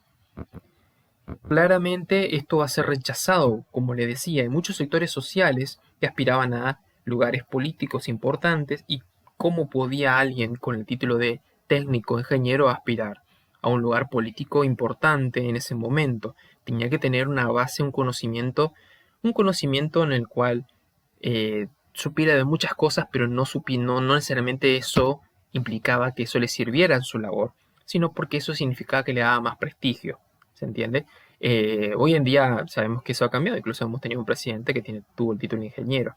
Claramente esto va a ser rechazado, como le decía, en muchos sectores sociales que aspiraban a lugares políticos importantes y cómo podía alguien con el título de técnico ingeniero aspirar a un lugar político importante en ese momento. Tenía que tener una base, un conocimiento en el cual supiera de muchas cosas, pero no necesariamente eso implicaba que eso le sirviera en su labor, sino porque eso significaba que le daba más prestigio. ¿Se entiende? Hoy en día sabemos que eso ha cambiado, incluso hemos tenido un presidente que tuvo el título de ingeniero.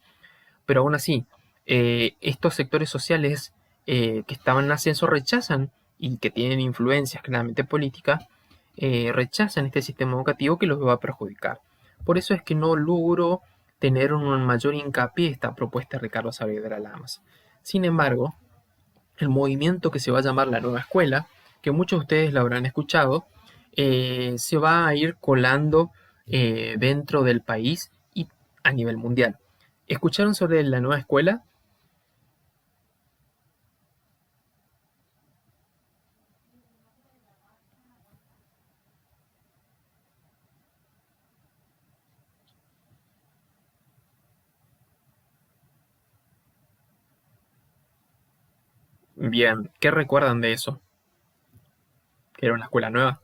Pero aún así, estos sectores sociales que estaban en ascenso rechazan y que tienen influencias claramente políticas, rechazan este sistema educativo que los va a perjudicar. Por eso es que no logro tener un mayor hincapié esta propuesta de Ricardo Saavedra Lamas. Sin embargo, el movimiento que se va a llamar la nueva escuela, que muchos de ustedes lo habrán escuchado, se va a ir colando dentro del país y a nivel mundial. ¿Escucharon sobre la nueva escuela? Bien, ¿qué recuerdan de eso? Que era una escuela nueva.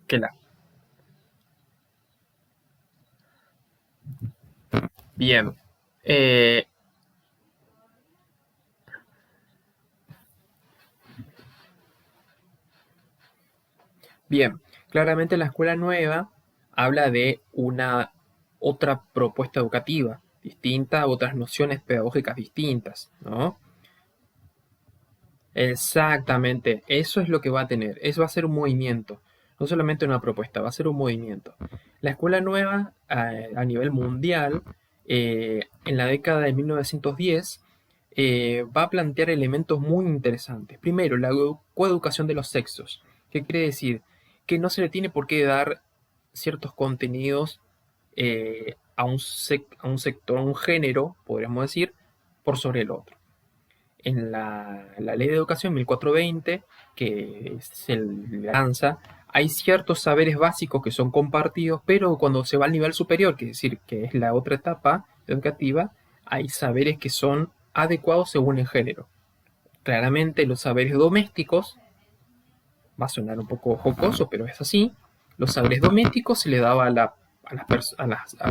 Que la... Bien. Eh, Bien, claramente la escuela nueva habla de una otra propuesta educativa distinta, otras nociones pedagógicas distintas, ¿no? Exactamente, eso es lo que va a tener, eso va a ser un movimiento, no solamente una propuesta, va a ser un movimiento. La escuela nueva a nivel mundial, en la década de 1910, va a plantear elementos muy interesantes. Primero, la coeducación de los sexos. ¿Qué quiere decir? Que no se le tiene por qué dar ciertos contenidos a un sector, a un género, podríamos decir, por sobre el otro. En la Ley de Educación 1420, que se lanza, hay ciertos saberes básicos que son compartidos, pero cuando se va al nivel superior, que es decir, que es la otra etapa educativa, hay saberes que son adecuados según el género. Claramente los saberes domésticos, va a sonar un poco jocoso, pero es así, los saberes domésticos se le daba a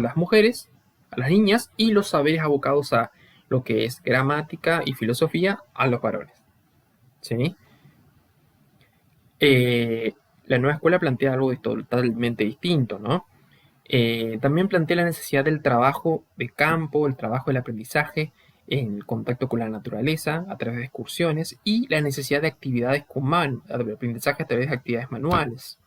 las mujeres, a las niñas, y los saberes abocados a lo que es gramática y filosofía a los varones. ¿Sí? Eh, la nueva escuela plantea algo totalmente distinto, ¿no? También plantea la necesidad del trabajo de campo, el trabajo del aprendizaje en contacto con la naturaleza a través de excursiones y la necesidad de actividades con de aprendizaje a través de actividades manuales.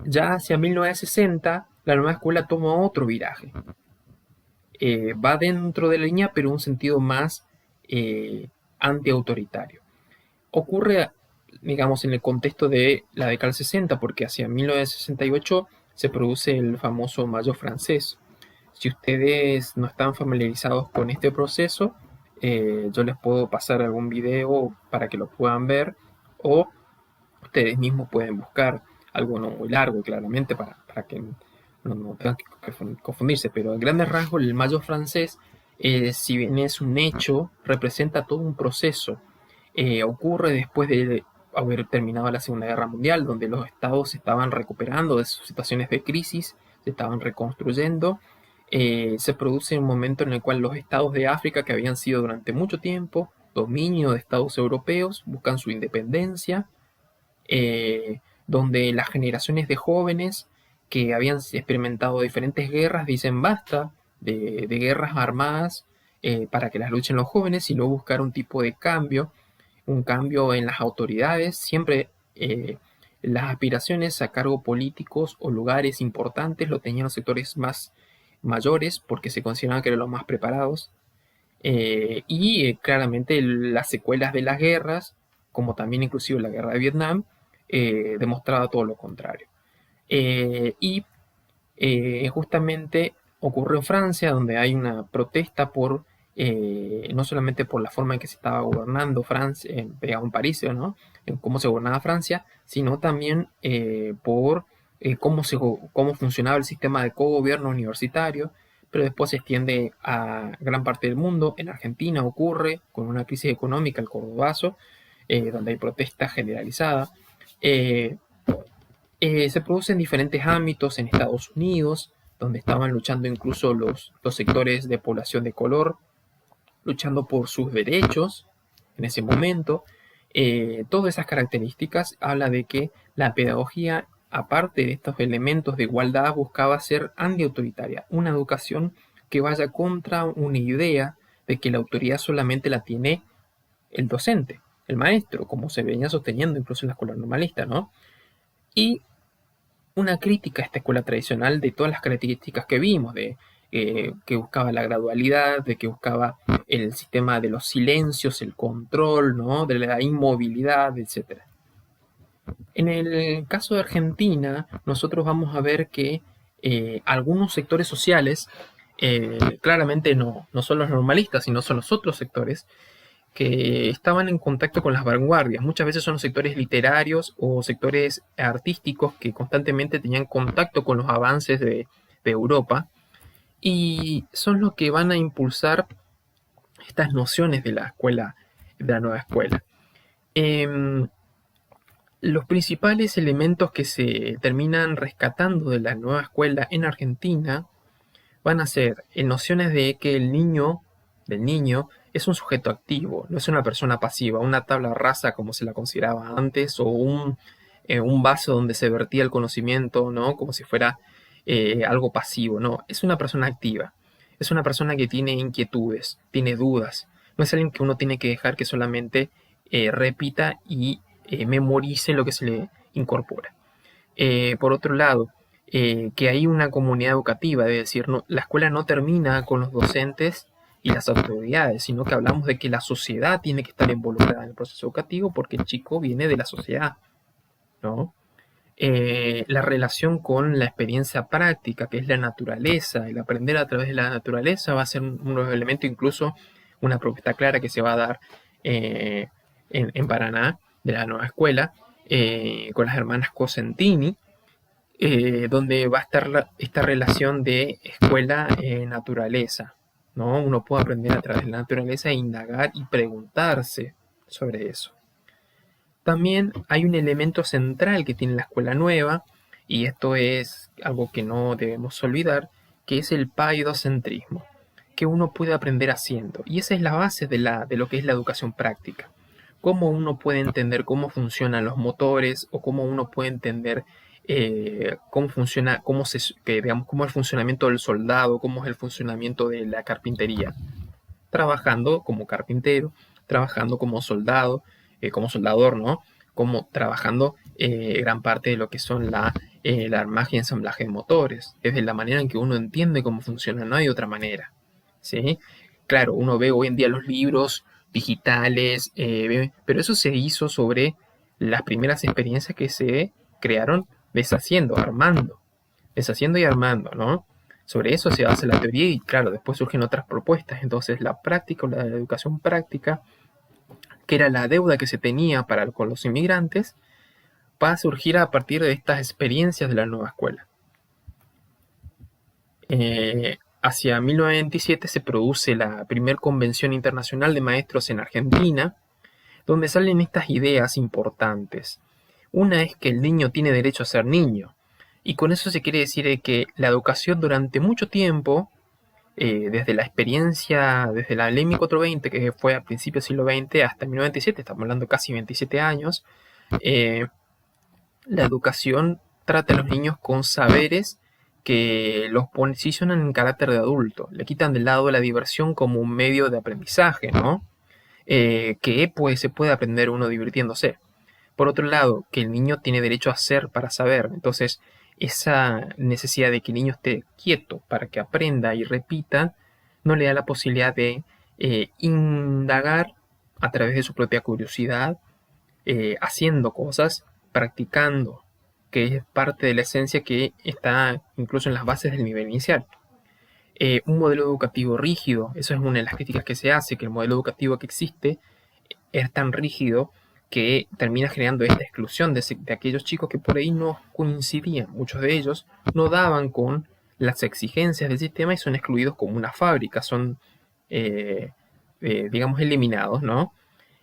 Ya hacia 1960, la nueva escuela toma otro viraje. Va dentro de la línea, pero en un sentido más antiautoritario. Ocurre, digamos, en el contexto de la década del 60, porque hacia 1968 se produce el famoso Mayo francés. Si ustedes no están familiarizados con este proceso, yo les puedo pasar algún video para que lo puedan ver, o ustedes mismos pueden buscar algo no muy largo, claramente, para que no tengan que confundirse, pero en grandes rasgos el Mayo francés, si bien es un hecho, representa todo un proceso. Ocurre después de haber terminado la Segunda Guerra Mundial, donde los estados se estaban recuperando de sus situaciones de crisis, se estaban reconstruyendo. Se produce un momento en el cual los estados de África, que habían sido durante mucho tiempo dominio de estados europeos, buscan su independencia, donde las generaciones de jóvenes que habían experimentado diferentes guerras dicen basta de guerras armadas para que las luchen los jóvenes y luego buscar un tipo de cambio, un cambio en las autoridades, siempre las aspiraciones a cargo políticos o lugares importantes lo tenían los sectores más mayores porque se consideraban que eran los más preparados claramente las secuelas de las guerras, como también inclusive la guerra de Vietnam, demostraba todo lo contrario. Y justamente ocurrió en Francia, donde hay una protesta por no solamente por la forma en que se estaba gobernando Francia, en París, ¿no? En cómo se gobernaba Francia, sino también por cómo funcionaba el sistema de cogobierno universitario, pero después se extiende a gran parte del mundo. En Argentina ocurre con una crisis económica, el cordobazo, donde hay protesta generalizada. Eh, Se produce en diferentes ámbitos en Estados Unidos, donde estaban luchando incluso los sectores de población de color, luchando por sus derechos en ese momento. Todas esas características habla de que la pedagogía, aparte de estos elementos de igualdad, buscaba ser antiautoritaria, una educación que vaya contra una idea de que la autoridad solamente la tiene el docente, el maestro, como se venía sosteniendo incluso en la escuela normalista, ¿no? Y una crítica a esta escuela tradicional de todas las características que vimos, de que buscaba la gradualidad, de que buscaba el sistema de los silencios, el control, ¿no? De la inmovilidad, etc. En el caso de Argentina, nosotros vamos a ver que algunos sectores sociales, claramente no son los normalistas, sino son los otros sectores, que estaban en contacto con las vanguardias. Muchas veces son los sectores literarios o sectores artísticos que constantemente tenían contacto con los avances de Europa y son los que van a impulsar estas nociones de la escuela, de la nueva escuela. Los principales elementos que se terminan rescatando de la nueva escuela en Argentina van a ser nociones de que el niño, del niño, es un sujeto activo, no es una persona pasiva, una tabla rasa como se la consideraba antes, o un vaso donde se vertía el conocimiento, ¿no? Como si fuera algo pasivo, no, es una persona activa, es una persona que tiene inquietudes, tiene dudas, no es alguien que uno tiene que dejar que solamente repita y memorice lo que se le incorpora. Por otro lado, que hay una comunidad educativa, es decir, no, la escuela no termina con los docentes y las autoridades, sino que hablamos de que la sociedad tiene que estar involucrada en el proceso educativo porque el chico viene de la sociedad, ¿no? La relación con la experiencia práctica, que es la naturaleza, el aprender a través de la naturaleza va a ser un elemento, incluso una propuesta clara que se va a dar en Paraná, de la nueva escuela, con las hermanas Cosentini, donde va a estar esta relación de escuela-naturaleza, ¿no? Uno puede aprender a través de la naturaleza e indagar y preguntarse sobre eso. También hay un elemento central que tiene la escuela nueva, y esto es algo que no debemos olvidar, que es el paidocentrismo, que uno puede aprender haciendo. Y esa es la base de lo que es la educación práctica. Cómo uno puede entender cómo funcionan los motores, o cómo uno puede entender cómo funciona, cómo es el funcionamiento del soldado, cómo es el funcionamiento de la carpintería. Trabajando como carpintero, trabajando como soldado, como soldador, ¿no? Como trabajando gran parte de lo que son el armaje y ensamblaje de motores. Es de la manera en que uno entiende cómo funciona, no hay otra manera, ¿sí? Claro, uno ve hoy en día los libros digitales, pero eso se hizo sobre las primeras experiencias que se crearon deshaciendo y armando, ¿no? Sobre eso se basa la teoría y claro, después surgen otras propuestas. Entonces la práctica o la educación práctica, que era la deuda que se tenía con los inmigrantes, va a surgir a partir de estas experiencias de la nueva escuela. Hacia 1927 se produce la primera convención internacional de maestros en Argentina, donde salen estas ideas importantes. Una es que el niño tiene derecho a ser niño, y con eso se quiere decir que la educación durante mucho tiempo, desde la experiencia, desde la ley 1420, que fue a principios del siglo XX, hasta 1997, estamos hablando casi 27 años, la educación trata a los niños con saberes que los posicionan en carácter de adulto, le quitan del lado de la diversión como un medio de aprendizaje, ¿no? Que pues, se puede aprender uno divirtiéndose. Por otro lado, que el niño tiene derecho a ser para saber. Entonces, esa necesidad de que el niño esté quieto para que aprenda y repita, no le da la posibilidad de indagar a través de su propia curiosidad, haciendo cosas, practicando, que es parte de la esencia que está incluso en las bases del nivel inicial. Un modelo educativo rígido, eso es una de las críticas que se hace, que el modelo educativo que existe es tan rígido que termina generando esta exclusión de aquellos chicos que por ahí no coincidían, muchos de ellos no daban con las exigencias del sistema y son excluidos como una fábrica, son, digamos, eliminados, ¿no?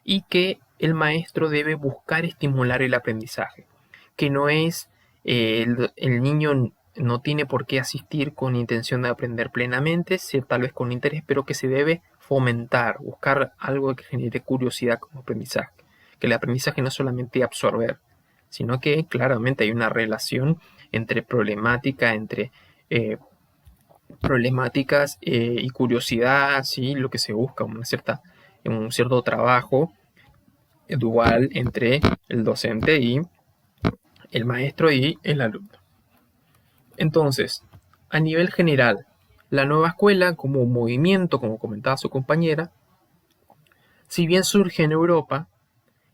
Y que el maestro debe buscar estimular el aprendizaje, que no es, el niño no tiene por qué asistir con intención de aprender plenamente, tal vez con interés, pero que se debe fomentar, buscar algo que genere curiosidad como aprendizaje, que el aprendizaje no es solamente absorber, sino que claramente hay una relación entre problemática, entre problemáticas y curiosidad, ¿sí? Lo que se busca, un cierto trabajo dual entre el docente y el maestro y el alumno. Entonces, a nivel general, la nueva escuela como movimiento, como comentaba su compañera, si bien surge en Europa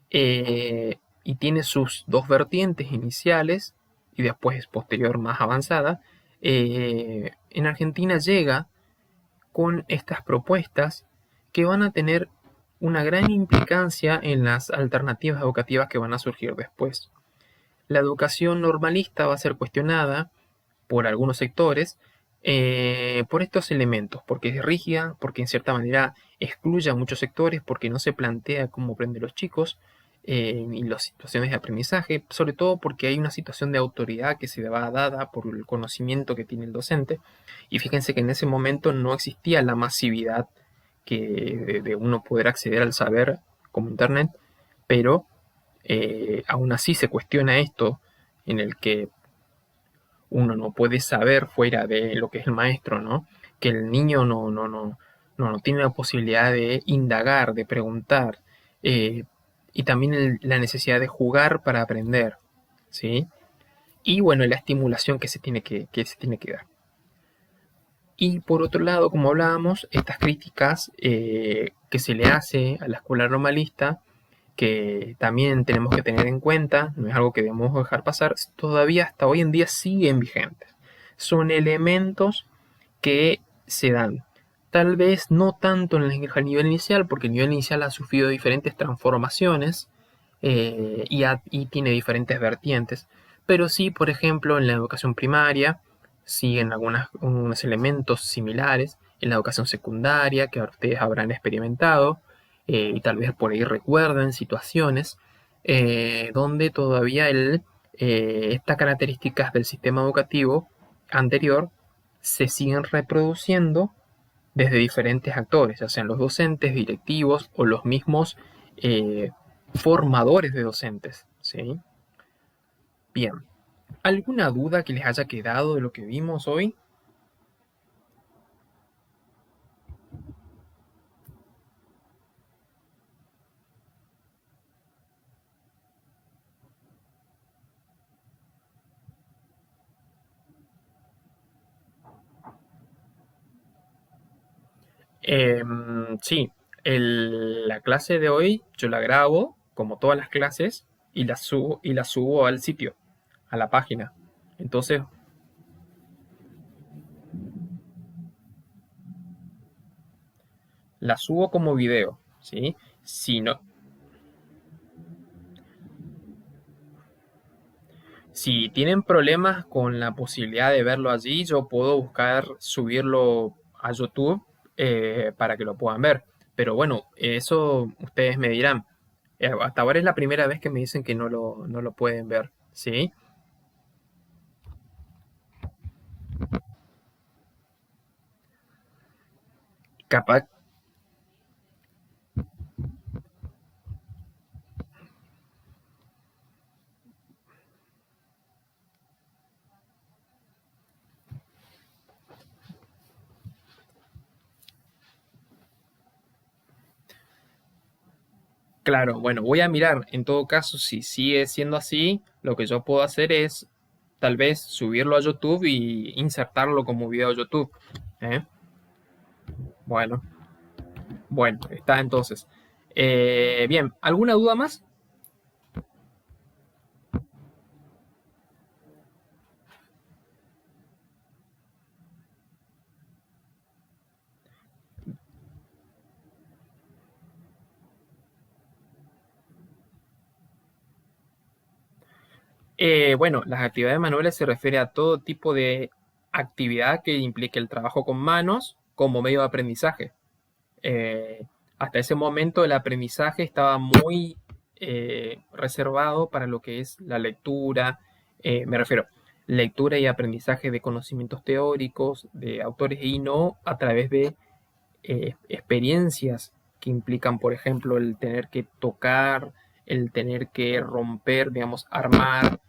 y tiene sus dos vertientes iniciales y después posterior más avanzada, en Argentina llega con estas propuestas que van a tener una gran implicancia en las alternativas educativas que van a surgir después. La educación normalista va a ser cuestionada por algunos sectores por estos elementos, porque es rígida, porque en cierta manera excluye a muchos sectores, porque no se plantea cómo aprenden los chicos y las situaciones de aprendizaje, sobre todo porque hay una situación de autoridad que se va dada por el conocimiento que tiene el docente. Y fíjense que en ese momento no existía la masividad de uno poder acceder al saber como Internet, pero aún así se cuestiona esto en el que uno no puede saber fuera de lo que es el maestro, ¿no? Que el niño no tiene la posibilidad de indagar, de preguntar, eh, y también la necesidad de jugar para aprender, ¿sí? Y bueno, la estimulación que se tiene que dar. Y por otro lado, como hablábamos, estas críticas que se le hace a la escuela normalista, que también tenemos que tener en cuenta, no es algo que debemos dejar pasar, todavía hasta hoy en día siguen vigentes. Son elementos que se dan. Tal vez no tanto en el nivel inicial, porque el nivel inicial ha sufrido diferentes transformaciones y tiene diferentes vertientes, pero sí, por ejemplo, en la educación primaria siguen unos elementos similares, en la educación secundaria, que ustedes habrán experimentado, y tal vez por ahí recuerden situaciones donde todavía estas características del sistema educativo anterior se siguen reproduciendo desde diferentes actores, ya sean los docentes, directivos o los mismos eh, formadores de docentes, ¿sí? Bien, ¿alguna duda que les haya quedado de lo que vimos hoy? Sí, la clase de hoy yo la grabo, como todas las clases, y la subo al sitio, a la página. Entonces, la subo como video, ¿sí? Si no, si tienen problemas con la posibilidad de verlo allí, yo puedo buscar subirlo a YouTube para que lo puedan ver. Pero bueno, eso ustedes me dirán. Hasta ahora es la primera vez que me dicen que no lo pueden ver, ¿sí? Capaz, claro, bueno, voy a mirar. En todo caso, si sigue siendo así, lo que yo puedo hacer es tal vez subirlo a YouTube y insertarlo como video a YouTube. ¿Eh? Bueno, bueno, está entonces. Bien, ¿alguna duda más? Bueno, las actividades manuales se refiere a todo tipo de actividad que implique el trabajo con manos como medio de aprendizaje. Hasta ese momento el aprendizaje estaba muy reservado para lo que es la lectura, me refiero, lectura y aprendizaje de conocimientos teóricos de autores y no a través de experiencias que implican, por ejemplo, el tener que tocar, el tener que romper, digamos, armar.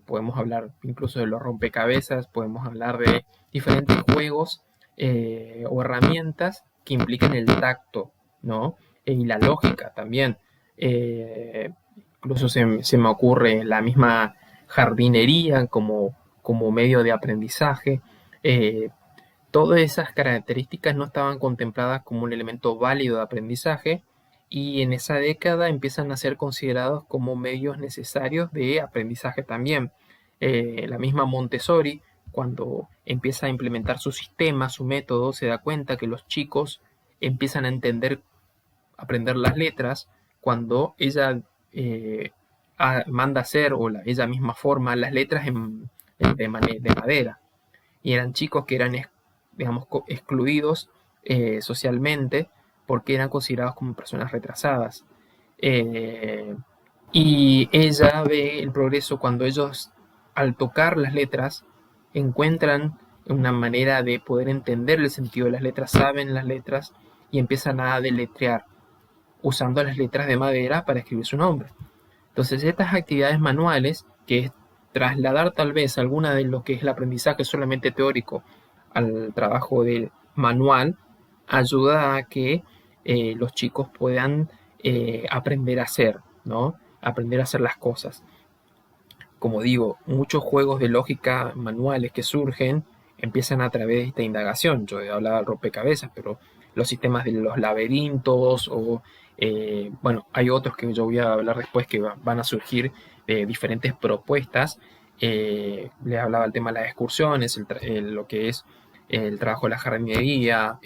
Podemos hablar incluso de los rompecabezas, podemos hablar de diferentes juegos o herramientas que implican el tacto, ¿no? Y la lógica también. Incluso se me ocurre la misma jardinería como medio de aprendizaje. Todas esas características no estaban contempladas como un elemento válido de aprendizaje y en esa década empiezan a ser considerados como medios necesarios de aprendizaje también. La misma Montessori, cuando empieza a implementar su sistema, su método, se da cuenta que los chicos empiezan a aprender las letras cuando ella manda hacer ella misma forma las letras de madera. Y eran chicos que eran, digamos, excluidos socialmente porque eran considerados como personas retrasadas. Y ella ve el progreso cuando ellos, al tocar las letras, encuentran una manera de poder entender el sentido de las letras, saben las letras y empiezan a deletrear usando las letras de madera para escribir su nombre. Entonces, estas actividades manuales, que es trasladar tal vez alguna de lo que es el aprendizaje solamente teórico al trabajo del manual, ayuda a que los chicos puedan aprender a hacer, ¿no? Aprender a hacer las cosas. Como digo, muchos juegos de lógica manuales que surgen empiezan a través de esta indagación. Yo he hablado del rompecabezas, pero los sistemas de los laberintos o, bueno, hay otros que yo voy a hablar después que van a surgir de diferentes propuestas. Les hablaba el tema de las excursiones, lo que es el trabajo de la jardinería.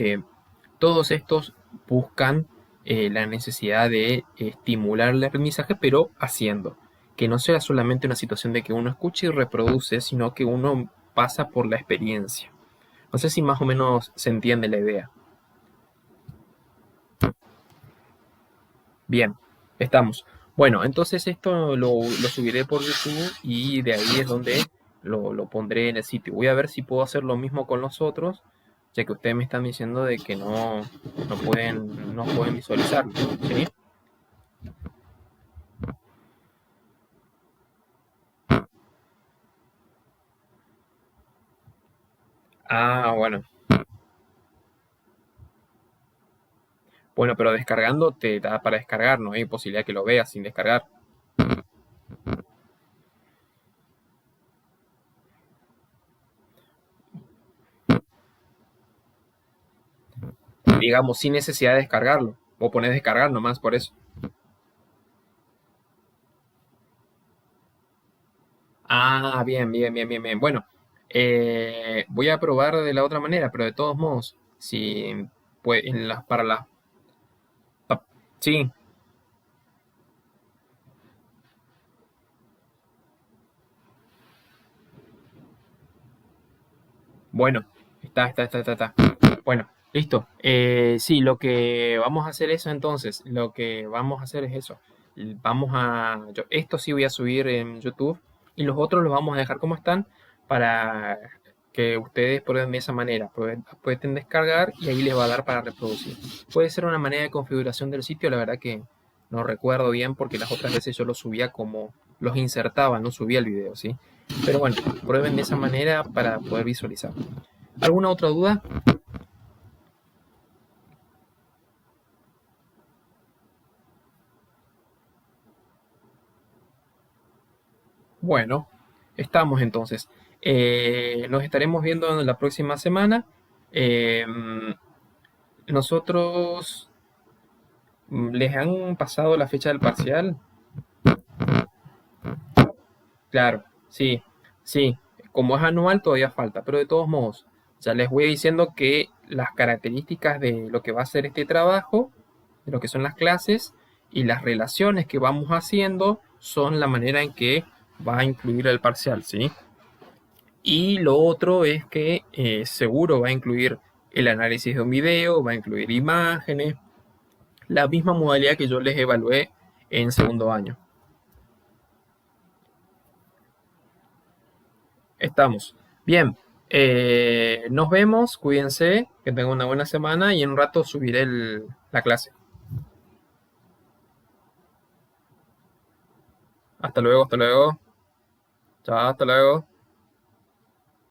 Todos estos buscan la necesidad de estimular el aprendizaje, pero haciendo. Que no sea solamente una situación de que uno escuche y reproduce, sino que uno pasa por la experiencia. No sé si más o menos se entiende la idea. Bien, estamos. Bueno, entonces esto lo subiré por YouTube y de ahí es donde lo pondré en el sitio. Voy a ver si puedo hacer lo mismo con los otros, ya que ustedes me están diciendo de que no pueden visualizarlo, ¿sí? Ah, bueno. Bueno, pero descargando te da para descargar, no hay posibilidad que lo veas sin descargar. Digamos, sin necesidad de descargarlo. O pones descargar nomás por eso. Ah, bien, bien, bien, bien, bien. Bueno, voy a probar de la otra manera, pero de todos modos, si pues, para la... Sí, bueno, está. Bueno, listo. Sí, lo que vamos a hacer eso entonces, lo que vamos a hacer es eso. Esto sí voy a subir en YouTube y los otros los vamos a dejar como están para que ustedes prueben de esa manera. Pueden descargar y ahí les va a dar para reproducir. Puede ser una manera de configuración del sitio, la verdad que no recuerdo bien porque las otras veces yo los subía como los insertaba, no subía el video, ¿sí? Pero bueno, prueben de esa manera para poder visualizar. ¿Alguna otra duda? Bueno, estamos entonces. Nos estaremos viendo la próxima semana. Eh, nosotros les han pasado la fecha del parcial. Claro, sí, sí. Como es anual todavía falta, pero de todos modos, ya les voy diciendo que las características de lo que va a ser este trabajo, de lo que son las clases y las relaciones que vamos haciendo son la manera en que va a incluir el parcial, ¿sí? Y lo otro es que seguro va a incluir el análisis de un video, va a incluir imágenes, la misma modalidad que yo les evalué en segundo año. Estamos. Bien, nos vemos, cuídense, que tengan una buena semana y en un rato subiré la clase. Hasta luego, hasta luego. Chao, hasta luego.